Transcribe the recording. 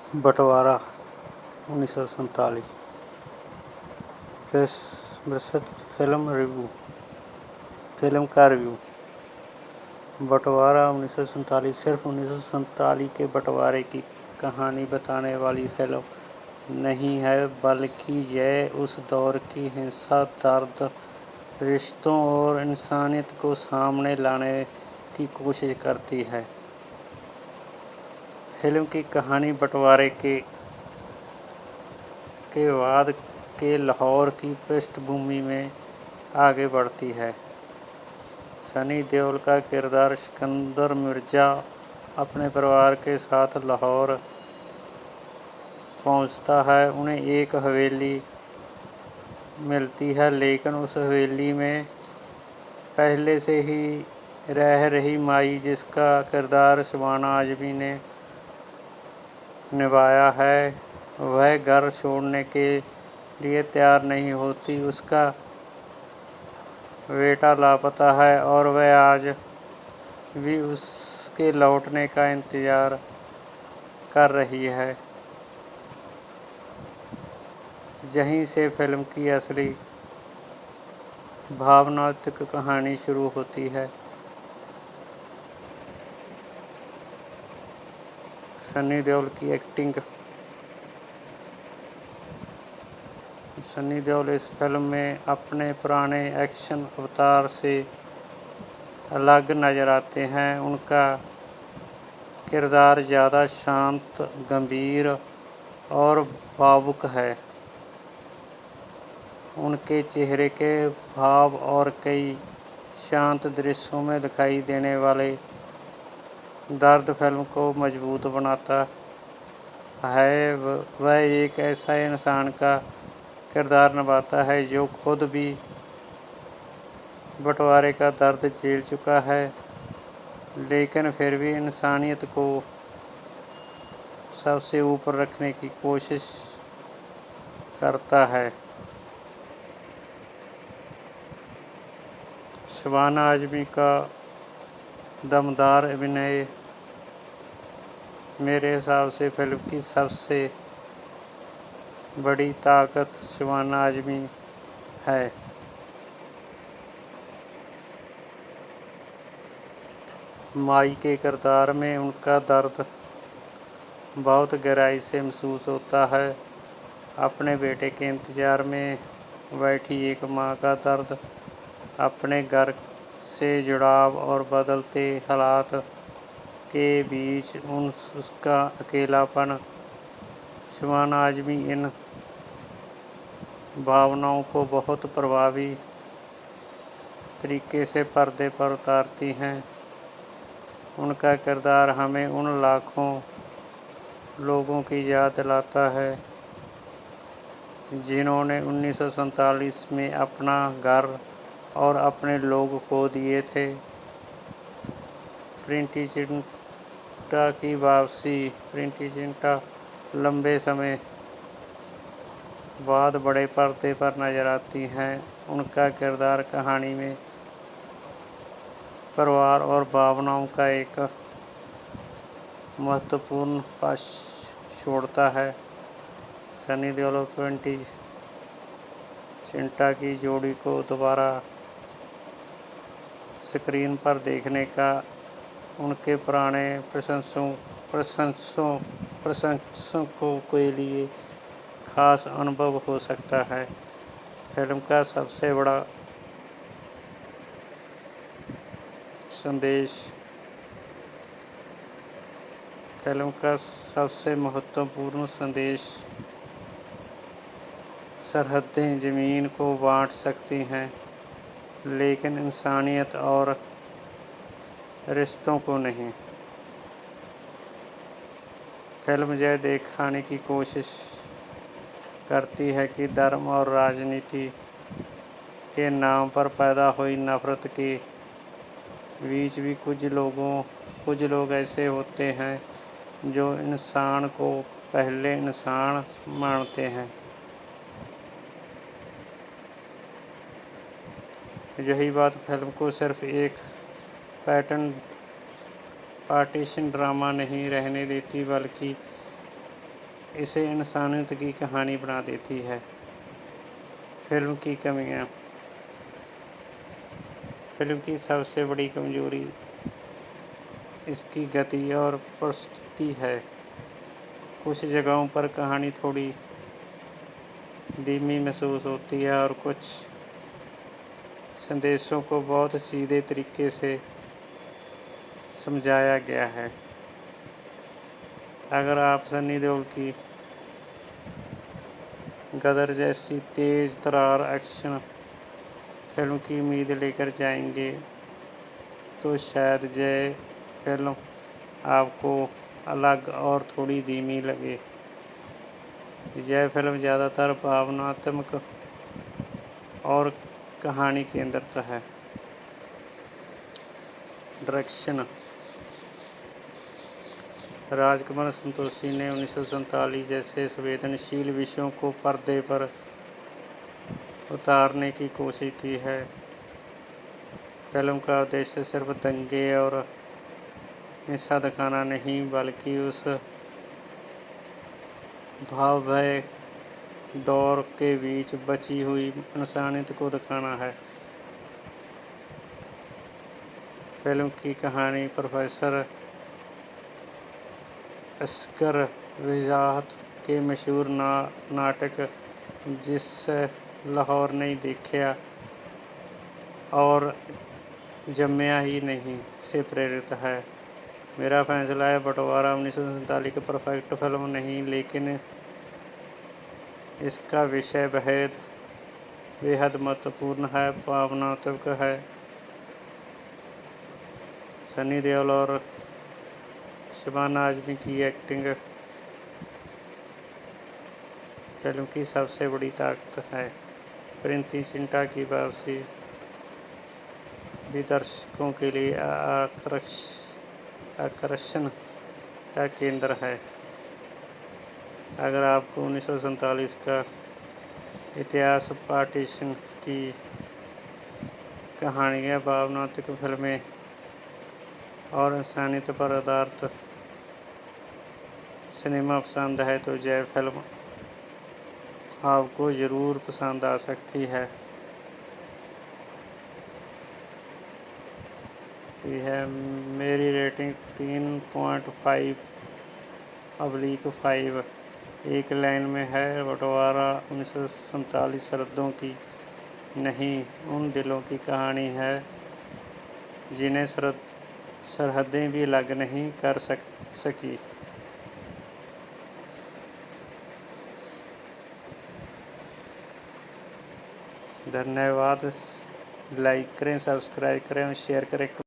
बंटवारा 1947। विस्तृत फिल्म का रिव्यू। बंटवारा 1947 सिर्फ 1947 के बंटवारे की कहानी बताने वाली फिल्म नहीं है, बल्कि यह उस दौर की हिंसा, दर्द, रिश्तों और इंसानियत को सामने लाने की कोशिश करती है। फिल्म की कहानी बंटवारे के बाद के लाहौर की पृष्ठभूमि में आगे बढ़ती है। सनी देओल का किरदार सिकंदर मिर्जा अपने परिवार के साथ लाहौर पहुंचता है। उन्हें एक हवेली मिलती है, लेकिन उस हवेली में पहले से ही रह रही माई, जिसका किरदार शबाना आज़मी ने निभाया है, वह घर छोड़ने के लिए तैयार नहीं होती। उसका बेटा लापता है और वह आज भी उसके लौटने का इंतज़ार कर रही है। यहीं से फिल्म की असली भावनात्मक कहानी शुरू होती है। सनी देओल की एक्टिंग। सनी देओल इस फिल्म में अपने पुराने एक्शन अवतार से अलग नज़र आते हैं। उनका किरदार ज़्यादा शांत, गंभीर और भावुक है। उनके चेहरे के भाव और कई शांत दृश्यों में दिखाई देने वाले दर्द फिल्म को मजबूत बनाता है। वह एक ऐसा इंसान का किरदार निभाता है जो खुद भी बंटवारे का दर्द झेल चुका है, लेकिन फिर भी इंसानियत को सबसे ऊपर रखने की कोशिश करता है। शबाना आज़मी का दमदार अभिनय मेरे हिसाब से फिल्म की सबसे बड़ी ताकत शबाना आज़मी है। माई के किरदार में उनका दर्द बहुत गहराई से महसूस होता है। अपने बेटे के इंतज़ार में बैठी एक माँ का दर्द, अपने घर से जुड़ाव और बदलते हालात के बीच उसका अकेलापन। शबाना आज़मी इन भावनाओं को बहुत प्रभावी तरीके से पर्दे पर उतारती हैं। उनका किरदार हमें उन लाखों लोगों की याद दिलाता है जिन्होंने 1947 में अपना घर और अपने लोग खो दिए थे। प्रीति जिंटा की वापसी। प्रीति जिंटा लंबे समय बाद बड़े पर्दे पर नजर आती हैं। उनका किरदार कहानी में परिवार और भावनाओं का एक महत्वपूर्ण पक्ष छोड़ता है। सनी देओल और प्रीति जिंटा की जोड़ी को दोबारा स्क्रीन पर देखने का उनके पुराने प्रशंसकों के लिए खास अनुभव हो सकता है। फिल्म का सबसे बड़ा संदेश। फिल्म का सबसे महत्वपूर्ण संदेश सरहदें ज़मीन को बांट सकती हैं, लेकिन इंसानियत और रिश्तों को नहीं। फिल्म यह दिखाने की कोशिश करती है कि धर्म और राजनीति के नाम पर पैदा हुई नफरत के बीच भी कुछ लोग ऐसे होते हैं जो इंसान को पहले इंसान मानते हैं। यही बात फिल्म को सिर्फ एक पार्टीशन ड्रामा नहीं रहने देती, बल्कि इसे इंसानियत की कहानी बना देती है। फिल्म की कमियाँ। फिल्म की सबसे बड़ी कमजोरी इसकी गति और प्रस्तुति है। कुछ जगहों पर कहानी थोड़ी धीमी महसूस होती है और कुछ संदेशों को बहुत सीधे तरीके से समझाया गया है। अगर आप सनी देओल की गदर जैसी तेज तर्रार एक्शन फिल्म की उम्मीद लेकर जाएंगे तो शायद जय फिल्म आपको अलग और थोड़ी धीमी लगे। यह फिल्म ज़्यादातर भावनात्मक और कहानी केंद्रित है। डायरेक्शन। राजकुमार संतोषी ने 1947 जैसे संवेदनशील विषयों को पर्दे पर उतारने की कोशिश की है। फिल्म का उद्देश्य सिर्फ दंगे और हिंसा दिखाना नहीं बल्कि उस भावभय दौर के बीच बची हुई इंसानियत को दिखाना है। फिल्म की कहानी प्रोफेसर असगर वजाहत के मशहूर नाटक जिससे लाहौर नहीं देखा और जम्या ही नहीं से प्रेरित है। मेरा फैसला है बंटवारा 1947 की परफेक्ट फिल्म नहीं, लेकिन इसका विषय बेहद महत्वपूर्ण है, भावनात्मक है। सनी देओल और शबाना आजमी की एक्टिंग फिल्म की सबसे बड़ी ताकत है। प्रीति जिंटा की वापसी भी दर्शकों के लिए आकर्षण का केंद्र है। अगर आपको 1947 का इतिहास, पार्टीशन की कहानियाँ, भावनात्मक फिल्में और इंसानियत पर आधारित सिनेमा पसंद है तो यह फिल्म आपको ज़रूर पसंद आ सकती है। मेरी रेटिंग 3.5/5 एक लाइन में है। बंटवारा 1947 सरहदों की नहीं, उन दिलों की कहानी है जिन्हें सरहदें भी अलग नहीं कर सकी। धन्यवाद। लाइक करें, सब्सक्राइब करें, शेयर करें।